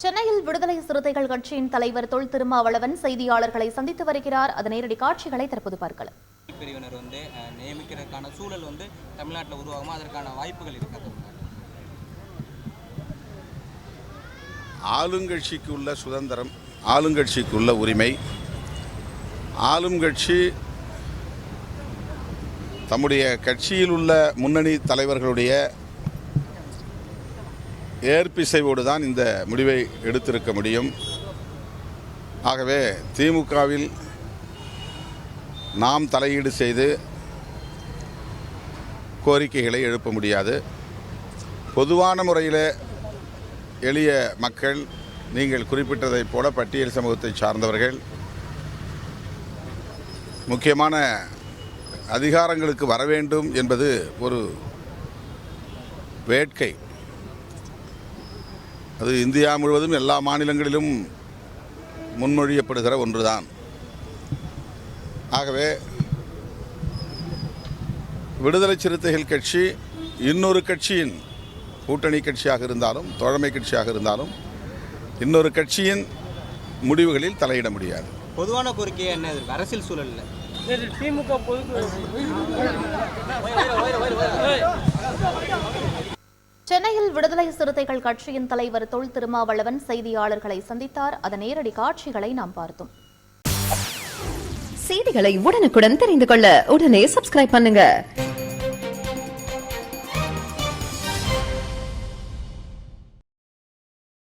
சென்னையில் விடுதலை சிறுத்தைகள் கட்சியின் தலைவர் தொல் திருமாவளவன் செய்தியாளர்களை சந்தித்து வருகிறார். அதன் நேரடி காட்சிகளை தற்போது பார்க்கலாம். பிரிவினர் நியமிக்கிறதுக்கான சூழல் தமிழ்நாட்டில் உருவாகுமா, அதற்கான வாய்ப்புகள் இருக்காது? ஆளுங்கட்சிக்கு உள்ள சுதந்திரம், ஆளுங்கட்சிக்கு உள்ள உரிமை, ஆளும் கட்சி தம்முடைய கட்சியில் உள்ள முன்னணி தலைவர்களுடைய ஏற்பிசைவோடு தான் இந்த முடிவை எடுத்திருக்க முடியும். ஆகவே திமுகவில் நாம் தலையீடு செய்து கோரிக்கைகளை எழுப்ப முடியாது. பொதுவான முறையில் எளிய மக்கள், நீங்கள் குறிப்பிட்டதைப் போல பட்டியல் சமூகத்தை சார்ந்தவர்கள் முக்கியமான அதிகாரங்களுக்கு வர வேண்டும் என்பது ஒரு வேட்கை. அது இந்தியா முழுவதும் எல்லா மாநிலங்களிலும் முன்மொழியப்படுகிற ஒன்றுதான். ஆகவே விடுதலை சிறுத்தைகள் கட்சி இன்னொரு கட்சியின் கூட்டணி கட்சியாக இருந்தாலும், தோழமை கட்சியாக இருந்தாலும், இன்னொரு கட்சியின் முடிவுகளில் தலையிட முடியாது. பொதுவான கோரிக்கை என்ன? அரசியல் சூழல்ல சென்னையில் விடுதலை சிறுத்தைகள் கட்சியின் தலைவர் தொல் திருமாவளவன் செய்தியாளர்களை சந்தித்தார். அதன் நேரடி காட்சிகளை நாம் பார்த்தோம். செய்திகளை உடனுக்குடன் தெரிந்து கொள்ள உடனே சப்ஸ்கிரைப் பண்ணுங்க.